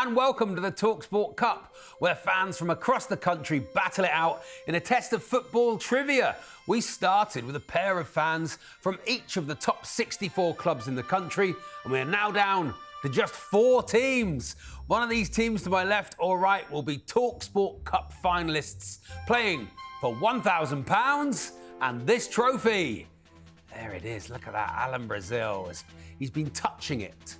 and welcome to the talkSPORT Cup, where fans from across the country battle it out in a test of football trivia. We started with a pair of fans from each of the top 64 clubs in the country, and we're now down to just 4 teams. One of these teams to my left or right will be talkSPORT Cup finalists, playing for £1,000 and this trophy. There it is, look at that, Alan Brazil. He's been touching it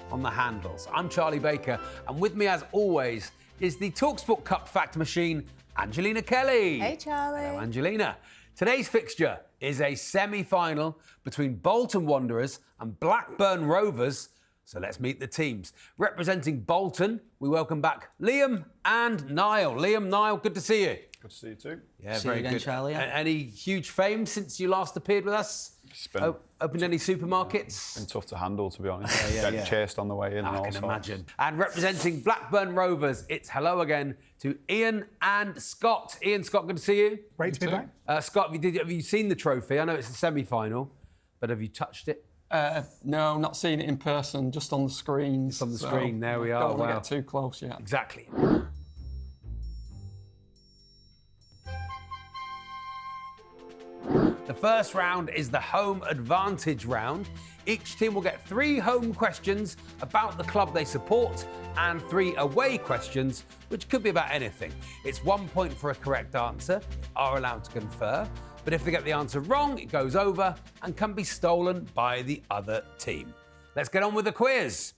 on the handles. I'm Charlie Baker, and with me as always is the talkSPORT Cup fact machine, Angelina Kelly. Hey Charlie. Hello Angelina. Today's fixture is a semi-final between Bolton Wanderers and Blackburn Rovers. So let's meet the teams. Representing Bolton, we welcome back Liam and Niall. Liam, Niall, good to see you. Good to see you too. Yeah, See very you again, good. Charlie. Any huge fame since you last appeared with us? Opened any supermarkets? Been tough to handle, to be honest. Getting chased on the way in and all I can sorts. imagine. And representing Blackburn Rovers, it's hello again to Ian and Scott. Ian, Scott, good to see you. Great to be back. Scott, have you seen the trophy? I know it's a semi-final, but have you touched it? No, not seen it in person, just on the screens. It's on the screen, there we are. Don't want to Wow. get too close yet. Exactly. The first round is the home advantage round. Each team will get 3 home questions about the club they support and 3 away questions, which could be about anything. It's 1 point for a correct answer. You are allowed to confer, but if they get the answer wrong, it goes over and can be stolen by the other team. Let's get on with the quiz.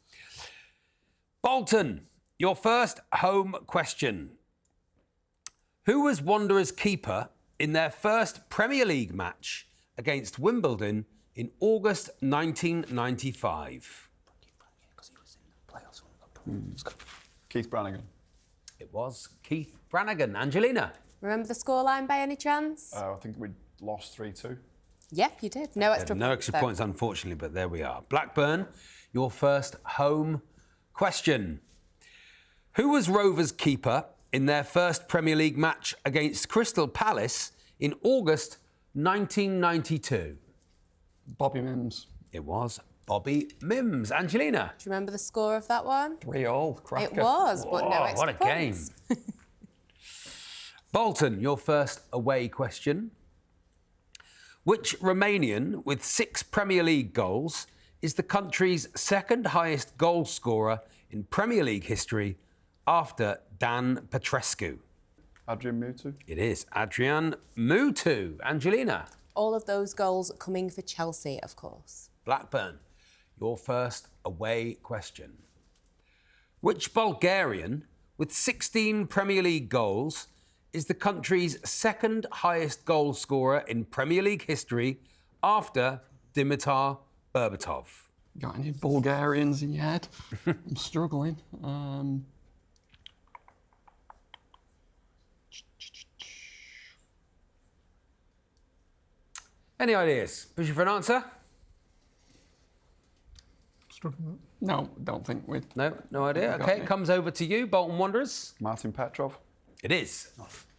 Bolton, your first home question. Who was Wanderers' keeper in their first Premier League match against Wimbledon in August 1995? Keith Brannigan. It was Keith Brannigan. Angelina? Remember the scoreline by any chance? I think we lost 3-2. Yep, you did. No extra points. No extra though. points, unfortunately, but there we are. Blackburn, your first home question. Who was Rovers' keeper in their first Premier League match against Crystal Palace in August 1992? Bobby Mims. It was Bobby Mims. Angelina? Do you remember the score of that one? 3-3, cracker. It was, but no Oh, extra what a points. game. Bolton, your first away question. Which Romanian with 6 Premier League goals is the country's second highest goal scorer in Premier League history after Dan Petrescu? Adrian Mutu. It is Adrian Mutu. Angelina? All of those goals coming for Chelsea, of course. Blackburn, your first away question. Which Bulgarian with 16 Premier League goals is the country's second highest goal scorer in Premier League history after Dimitar Berbatov? Got any Bulgarians in your head? I'm struggling. Any ideas? Pushing for an answer? Struggling. No, don't think we'd... No idea. Got Okay, me. it comes over to you, Bolton Wanderers. Martin Petrov. It is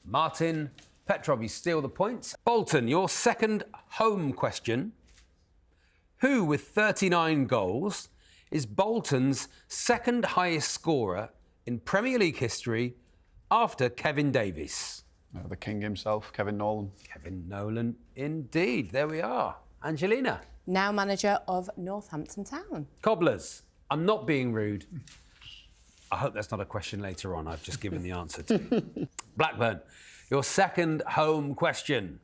Martin Petrov. You steal the points. Bolton, your second home question. Who, with 39 goals, is Bolton's second highest scorer in Premier League history after Kevin Davies? The king himself, Kevin Nolan. Kevin Nolan, indeed. There we are. Angelina. Now manager of Northampton Town. Cobblers, I'm not being rude. I hope that's not a question later on. I've just given the answer to. Blackburn, your second home question.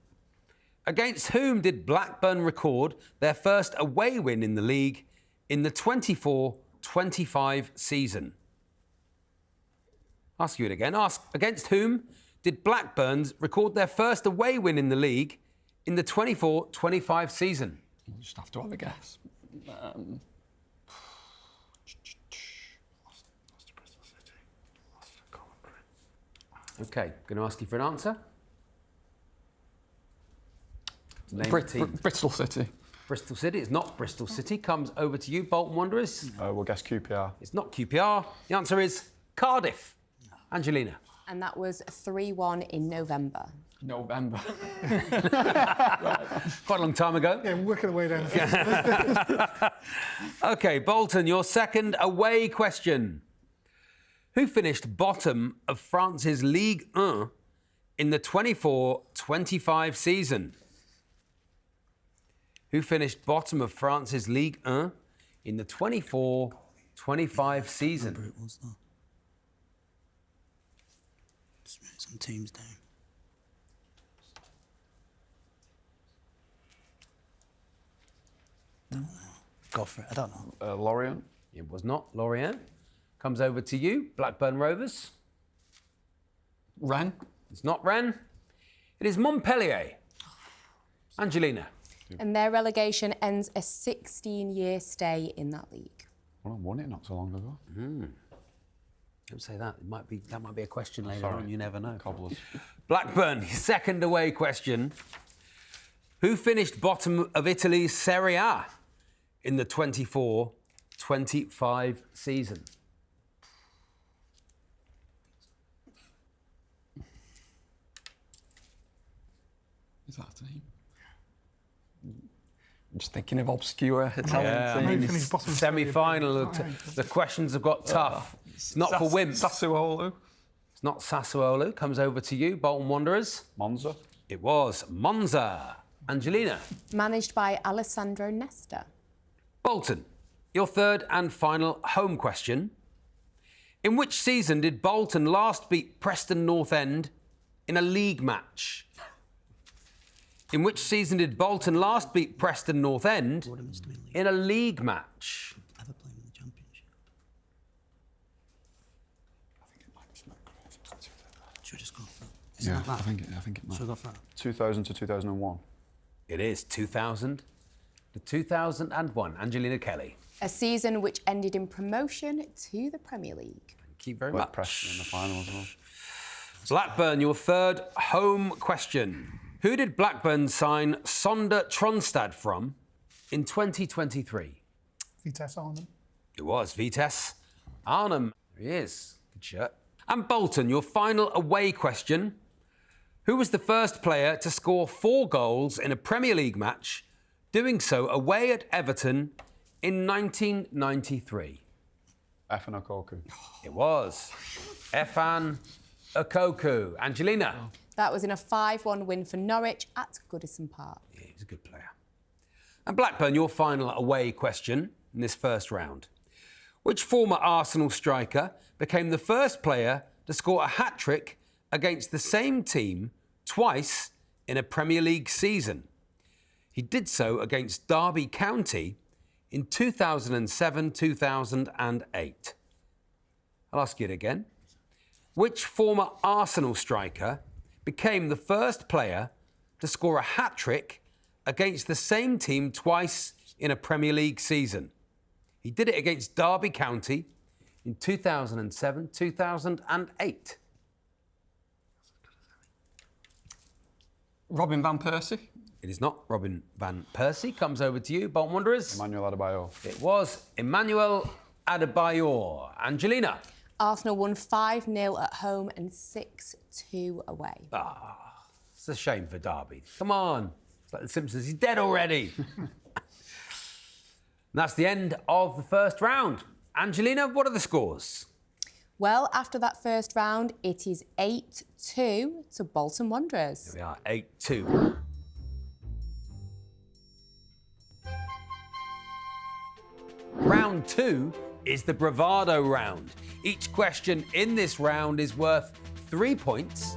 Against whom did Blackburn record their first away win in the league in the 24-25 season? Ask you it again. Against whom did Blackburn record their first away win in the league in the 24-25 season? We'll just have to have a guess. OK, going to ask you for an answer. Name the team. Bristol City. Bristol City. It's not Bristol City. Comes over to you, Bolton Wanderers. We'll guess QPR. It's not QPR. The answer is Cardiff. Angelina. And that was 3-1 in November. November. Quite a long time ago. Yeah, we're working our way down. OK, Bolton, your second away question. Who finished bottom of France's Ligue 1 in the 24-25 season? Who finished bottom of France's Ligue 1 in the 24-25 season? It was though. Just write some teams down. Don't know. Go for it. I don't know. Lorient. It was not Lorient. Comes over to you, Blackburn Rovers. Rennes. It's not Rennes. It is Montpellier. Angelina. And their relegation ends a 16-year stay in that league. Well, I won it not so long ago. Don't say that. That might be a question later Sorry. on. You never know. Cobblers. Blackburn, your second away question. Who finished bottom of Italy's Serie A in the 24-25 season? Is that a team? I'm just thinking of obscure Italian teams. finished bottom of Semi-final. The questions have got tough. It's not for wimps. Sassuolo. It's not Sassuolo. Comes over to you, Bolton Wanderers. Monza. It was Monza. Angelina. Managed by Alessandro Nesta. Bolton, your third and final home question. In which season did Bolton last beat Preston North End in a league match? In which season did Bolton last beat Preston North End Would have must have been league. in a league match? Ever playing in the Championship? Should we just go for that? Is it Yeah, like that? I think it might. Should we go for that? 2000 to 2001. It is 2000 to 2001. Angelina Kelly. A season which ended in promotion to the Premier League. Thank you very Like much. Preston in the final as well. Blackburn, your third home question. Who did Blackburn sign Sonder Tronstad from in 2023? Vitesse Arnhem. It was Vitesse Arnhem. There he is. Good shirt. And Bolton, your final away question. Who was the first player to score 4 goals in a Premier League match, doing so away at Everton in 1993? Efan Okoku. It was Efan Okoku. Angelina. That was in a 5-1 win for Norwich at Goodison Park. Yeah, he's a good player. And Blackburn, your final away question in this first round. Which former Arsenal striker became the first player to score a hat-trick against the same team twice in a Premier League season? He did so against Derby County in 2007-2008. I'll ask you it again. Which former Arsenal striker became the first player to score a hat-trick against the same team twice in a Premier League season? He did it against Derby County in 2007-2008. Robin van Persie. It is not Robin van Persie. Comes over to you, Bolton Wanderers. Emmanuel Adebayor. It was Emmanuel Adebayor. Angelina. Arsenal won 5-0 at home and 6-2 away. It's a shame for Derby. Come on. It's like The Simpsons. He's dead already. And that's the end of the first round. Angelina, what are the scores? Well, after that first round, it is 8-2 to Bolton Wanderers. Here we are, 8-2. Round 2 is the Bravado round. Each question in this round is worth 3 points.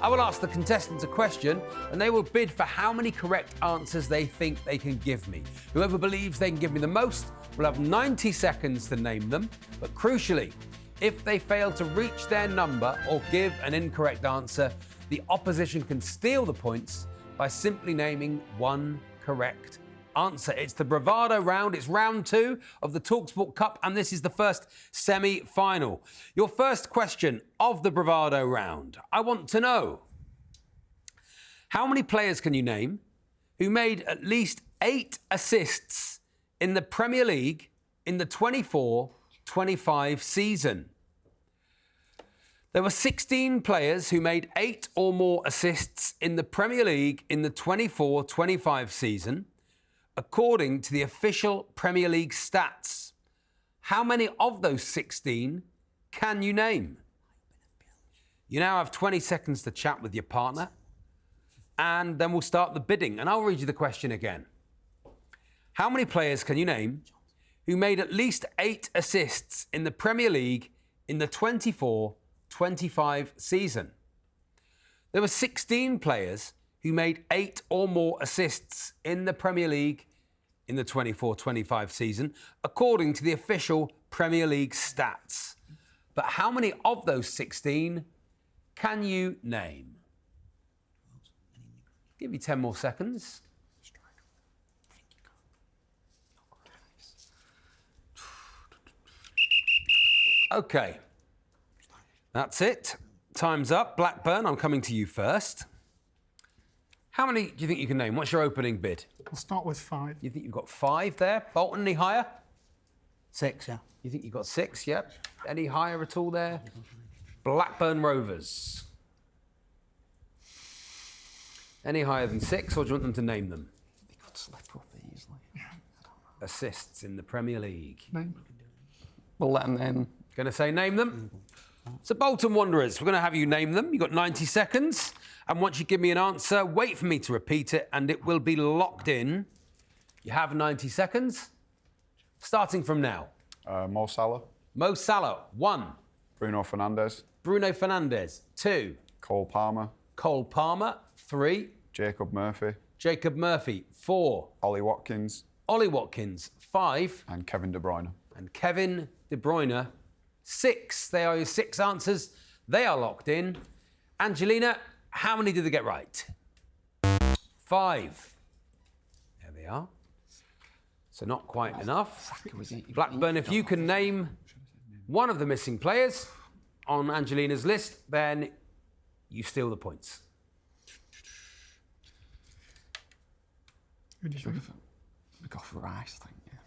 I will ask the contestants a question and they will bid for how many correct answers they think they can give me. Whoever believes they can give me the most will have 90 seconds to name them, but crucially, if they fail to reach their number or give an incorrect answer, the opposition can steal the points by simply naming one correct answer. It's the Bravado round. It's round 2 of the talkSPORT Cup, and this is the first semi-final. Your first question of the Bravado round. I want to know, how many players can you name who made at least 8 assists in the Premier League in the 24-25 season? There were 16 players who made 8 or more assists in the Premier League in the 24-25 season, according to the official Premier League stats. How many of those 16 can you name? You now have 20 seconds to chat with your partner, and then we'll start the bidding. And I'll read you the question again. How many players can you name who made at least 8 assists in the Premier League in the 24-25 season? There were 16 players who made 8 or more assists in the Premier League in the 24-25 season, according to the official Premier League stats. But how many of those 16 can you name? Give you 10 more seconds. OK. That's it. Time's up. Blackburn, I'm coming to you first. How many do you think you can name? What's your opening bid? We'll start with 5. You think you've got 5 there? Bolton, any higher? 6, yeah. You think you've got 6? Yep. Any higher at all there? Blackburn Rovers. Any higher than 6, or do you want them to name them? They could slip up easily. Assists in the Premier League. Name. We'll let them in. Going to say name them? So Bolton Wanderers, we're going to have you name them. You've got 90 seconds. And once you give me an answer, wait for me to repeat it, and it will be locked in. You have 90 seconds. Starting from now. Mo Salah. Mo Salah, 1. Bruno Fernandes. Bruno Fernandes, 2. Cole Palmer. Cole Palmer, 3. Jacob Murphy. Jacob Murphy, 4. Ollie Watkins. Ollie Watkins, 5. And Kevin De Bruyne. And Kevin De Bruyne, 6. They are your 6 answers. They are locked in. Angelina, how many did they get right? 5. There they are. So not quite enough. Blackburn, if you can name one of the missing players on Angelina's list, then you steal the points. Who do you think? We go for Rice, I think, yeah.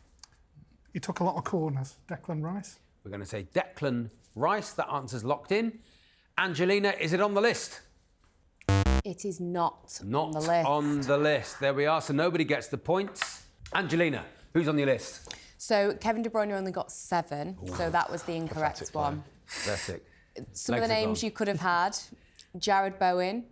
He took a lot of corners. Declan Rice. We're going to say Declan Rice. That answer's locked in. Angelina, is it on the list? It is not, Not on the list. on the list. There we are. So nobody gets the points. Angelina, who's on your list? So Kevin De Bruyne only got 7, so that was the incorrect one. Pathetic. Some of Legs the are names gone. you could have had: Jared Bowen,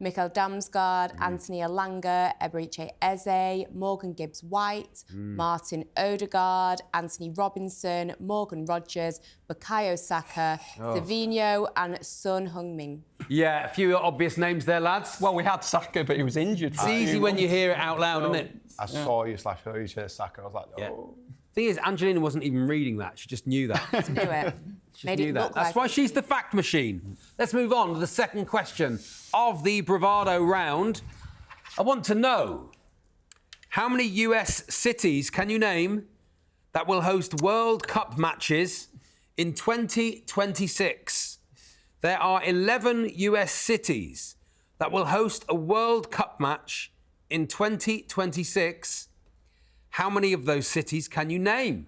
Mikkel Damsgaard, Anthony Elanga, Eberechi Eze, Morgan Gibbs-White, Martin Odegaard, Anthony Robinson, Morgan Rogers, Bukayo Saka, Savinho and Son Heung-min. Yeah, a few obvious names there, lads. Well, we had Saka, but he was injured. It's easy when you hear it out loud, isn't it? I saw you / heard you say Saka. I was like, oh. Yeah. Thing is, Angelina wasn't even reading that. She just knew that. Knew it. She Made knew it that. look That's like why she's the fact machine. Let's move on to the second question of the Bravado round. I want to know, how many US cities can you name that will host World Cup matches in 2026? There are 11 US cities that will host a World Cup match in 2026. How many of those cities can you name?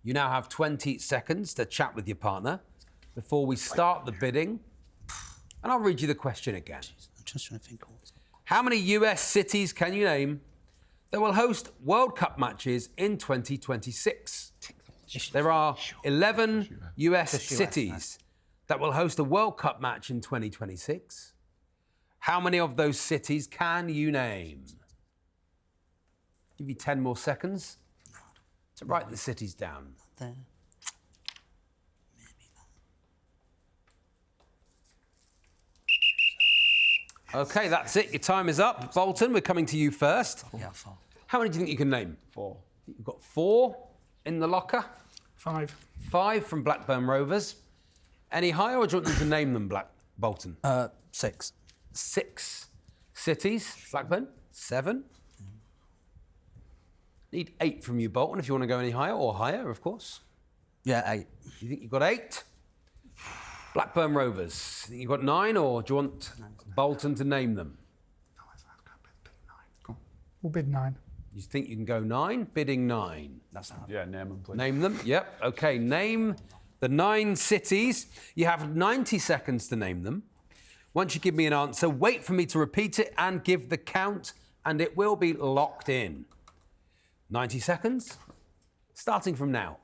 You now have 20 seconds to chat with your partner before we start the bidding. And I'll read you the question again. I'm just trying to think. How many US cities can you name that will host World Cup matches in 2026? There are 11 US cities that will host a World Cup match in 2026. How many of those cities can you name? Give you 10 more seconds to write the cities down. There. OK, that's it. Your time is up. Bolton, we're coming to you first. Yeah, 4. How many do you think you can name? 4. You've got 4 in the locker. 5. 5 from Blackburn Rovers. Any higher, or do you want them to name them, Bolton? 6. 6 cities. Blackburn, 7. Need 8 from you, Bolton, if you want to go any higher, or higher, of course. Yeah, 8. You think you've got 8? Blackburn Rovers. You think you've got 9, or do you want Bolton to name them? We'll bid 9. You think you can go 9? Bidding 9. That's not. Yeah, name them, please. Name them. Yep. OK, name the 9 cities. You have 90 seconds to name them. Once you give me an answer, wait for me to repeat it and give the count, and it will be locked in. 90 seconds, starting from now.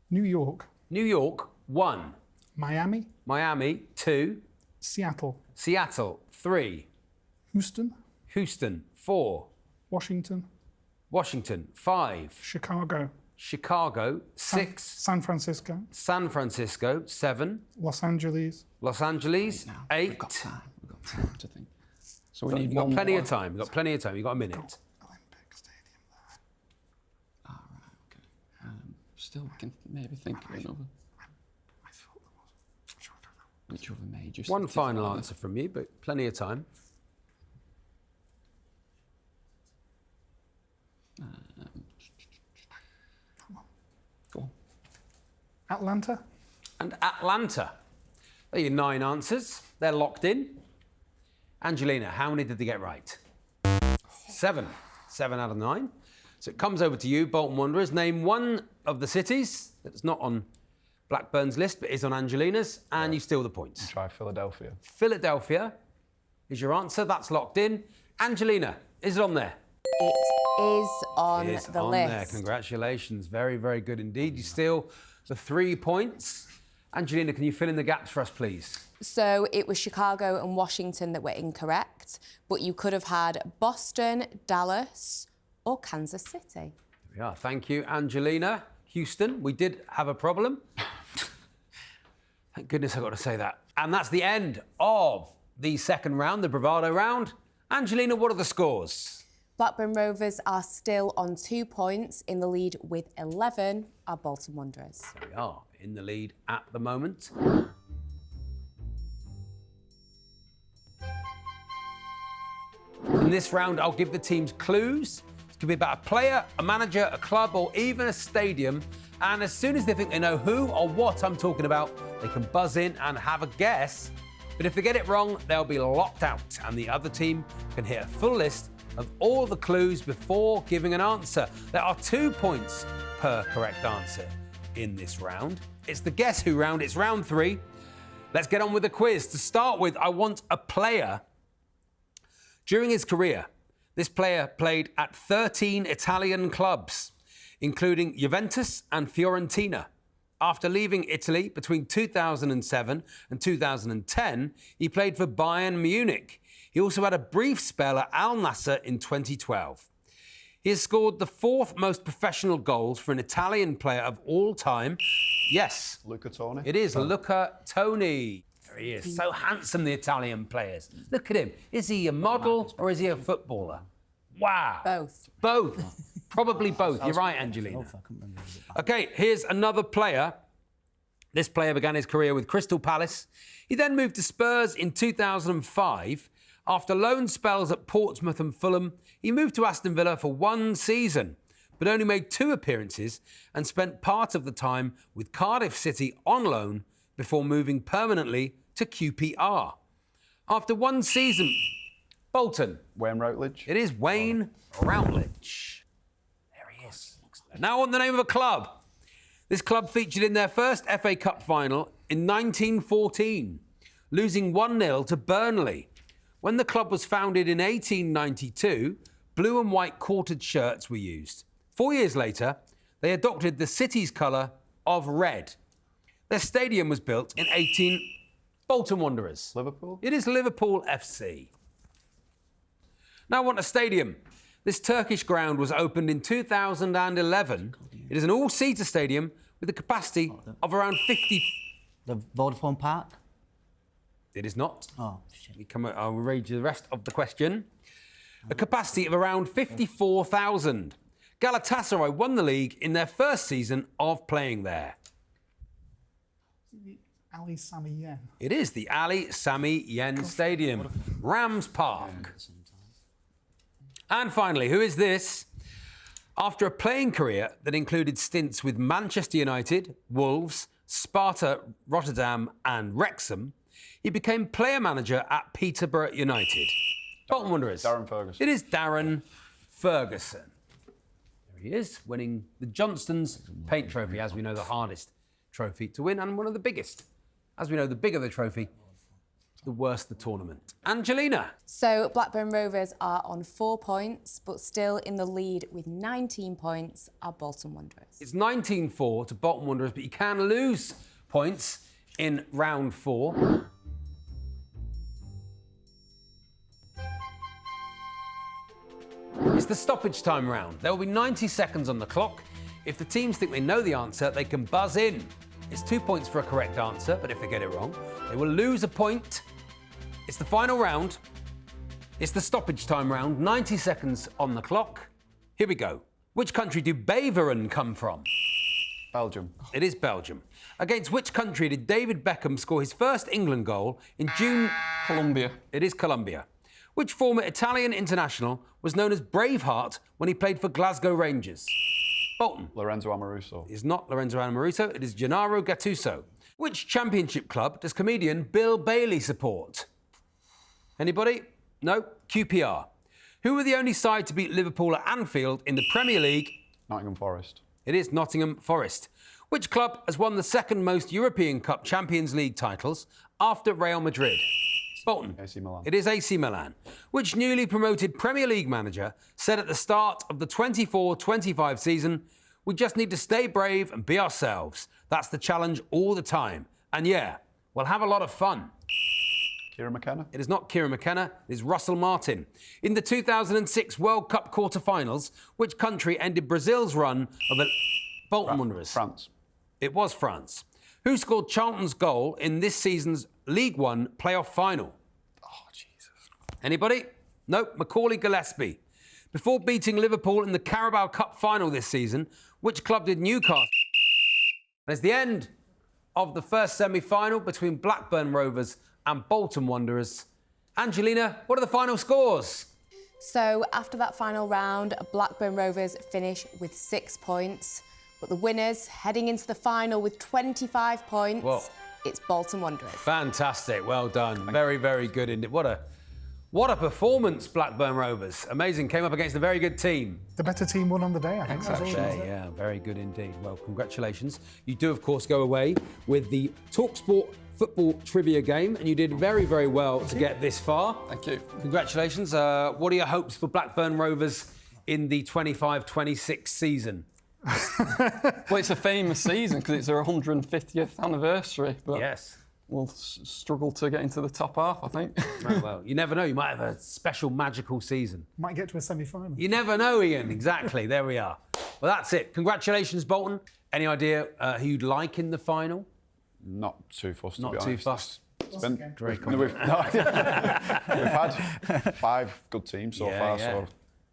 New York. New York, 1. Miami. Miami. 2. Seattle. Seattle. 3. Houston. Houston. 4. Washington. Washington. 5. Chicago. Chicago. 6. San Francisco. San Francisco. 7. Los Angeles. Los Angeles. 8. We've got time. We've got time to think. So we You've need got one plenty more. of time. You've got plenty of time. You've got a minute. Olympic Stadium there. All right, okay. Still can maybe think of another. I thought there was. Sure, I don't know. Which other major One cities final are there? answer from you, but plenty of time. Go on. Atlanta. And Atlanta. There are your 9 answers. They're locked in. Angelina, how many did they get right? 7. 7 out of 9. So it comes over to you, Bolton Wanderers. Name one of the cities that's not on Blackburn's list, but is on Angelina's, and you steal the points. Try Philadelphia. Philadelphia is your answer. That's locked in. Angelina, is it on there? It is on It is the on list. there. Congratulations. Very, very good indeed. You steal the 3 points. Angelina, can you fill in the gaps for us, please? So it was Chicago and Washington that were incorrect, but you could have had Boston, Dallas, or Kansas City. There we are. Thank you, Angelina. Houston, we did have a problem. Thank goodness I got to say that. And that's the end of the second round, the Bravado round. Angelina, what are the scores? Blackburn Rovers are still on 2 points. In the lead with 11 are Bolton Wanderers. There we are, in the lead at the moment. In this round, I'll give the teams clues. It could be about a player, a manager, a club, or even a stadium. And as soon as they think they know who or what I'm talking about, they can buzz in and have a guess. But if they get it wrong, they'll be locked out, and the other team can hit a full list of all the clues before giving an answer. There are 2 points per correct answer in this round. It's the Guess Who round. It's round 3. Let's get on with the quiz. To start with, I want a player. During his career, this player played at 13 Italian clubs, including Juventus and Fiorentina. After leaving Italy between 2007 and 2010, he played for Bayern Munich. He also had a brief spell at Al Nassr in 2012. He has scored the 4th most professional goals for an Italian player of all time. Yes, Luca Toni. it is Luca Toni. There he is. So handsome, the Italian players. Look at him. Is he a model or is he a footballer? Wow. Both. Both. Probably both. You're right, Angelina. OK, here's another player. This player began his career with Crystal Palace. He then moved to Spurs in 2005. After loan spells at Portsmouth and Fulham, he moved to Aston Villa for 1 season, but only made 2 appearances and spent part of the time with Cardiff City on loan before moving permanently to QPR. After 1 season, Bolton. Wayne Routledge. It is Wayne Routledge. There he is. Now on the name of a club. This club featured in their first FA Cup final in 1914, losing 1-0 to Burnley. When the club was founded in 1892, blue and white quartered shirts were used. 4 years later, they adopted the city's colour of red. Their stadium was built in Bolton Wanderers. Liverpool. It is Liverpool FC. Now I want a stadium. This Turkish ground was opened in 2011. It is an all-seater stadium with a capacity of around 50... The Vodafone Park? It is not. Oh, shit. I'll read you the rest of the question. A capacity of around 54,000. Galatasaray won the league in their first season of playing there. Ali Sami Yen. It is the Ali Sami Yen Stadium, Rams Park. And finally, who is this? After a playing career that included stints with Manchester United, Wolves, Sparta, Rotterdam and Wrexham, he became player manager at Peterborough United. Bolton Wanderers. Darren Ferguson. It is Darren Ferguson. There he is, winning the Johnston's Paint Trophy, as we know, the hardest trophy to win and one of the biggest. As we know, the bigger the trophy, the worse the tournament. Angelina. So Blackburn Rovers are on 4 points, but still in the lead with 19 points are Bolton Wanderers. It's 19-4 to Bolton Wanderers, but you can lose points in round 4. It's the stoppage time round. There will be 90 seconds on the clock. If the teams think they know the answer, they can buzz in. It's 2 points for a correct answer, but if they get it wrong, they will lose a point. It's the final round. It's the stoppage time round. 90 seconds on the clock. Here we go. Which country do Bavarian come from? Belgium. It is Belgium. Against which country did David Beckham score his first England goal in June? Colombia. It is Colombia. Which former Italian international was known as Braveheart when he played for Glasgow Rangers? Bolton. Lorenzo Amoruso. It is not Lorenzo Amoruso, it is Gennaro Gattuso. Which championship club does comedian Bill Bailey support? Anybody? No? QPR. Who were the only side to beat Liverpool at Anfield in the Premier League? Nottingham Forest. It is Nottingham Forest. Which club has won the second most European Cup Champions League titles after Real Madrid? Bolton. AC Milan. It is AC Milan. Which newly promoted Premier League manager said at the start of the 24-25 season, "We just need to stay brave and be ourselves. That's the challenge all the time. And yeah, we'll have a lot of fun." Kieran McKenna. It is not Kieran McKenna, it is Russell Martin. In the 2006 World Cup quarter-finals, which country ended Brazil's run of the Bolton Wanderers? France. It was France. Who scored Charlton's goal in this season's League One playoff final? Oh, Jesus. Anybody? No, Macaulay Gillespie. Before beating Liverpool in the Carabao Cup final this season, which club did Newcastle? And it's the end of the first semi-final between Blackburn Rovers and Bolton Wanderers. Angelina, what are the final scores? So after that final round, Blackburn Rovers finish with 6 points. But the winners, heading into the final with 25 points, Whoa. it's Bolton Wanderers. Fantastic, well done. Very, very good indeed. What a performance, Blackburn Rovers. Amazing, came up against a very good team. The better team won on the day, I think. That's all. Yeah, very good indeed. Well, congratulations. You do, of course, go away with the talkSPORT football trivia game, and you did very, very well to get this far. Thank you. Congratulations. What are your hopes for Blackburn Rovers in the 25-26 season? Well, it's a famous season because it's their 150th anniversary. But Yes. we'll struggle to get into the top half, I think. Oh, well, you never know. You might have a special, magical season. Might get to a semi-final. You never know, Ian. Exactly. There we are. Well, that's it. Congratulations, Bolton. Any idea who you'd like in the final? Not too fussed, Not to be too honest. fussed. It's been, Very we've had 5 good teams so far, so...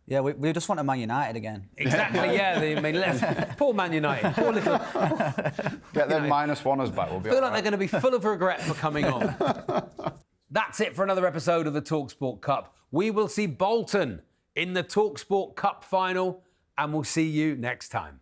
Yeah, we just want a Man United again. Exactly, yeah. They made left. Poor Man United. Poor little. Get them -1ers back, we'll be I feel all like they're going to be full of regret for coming on. That's it for another episode of the talkSPORT Cup. We will see Bolton in the talkSPORT Cup final, and we'll see you next time.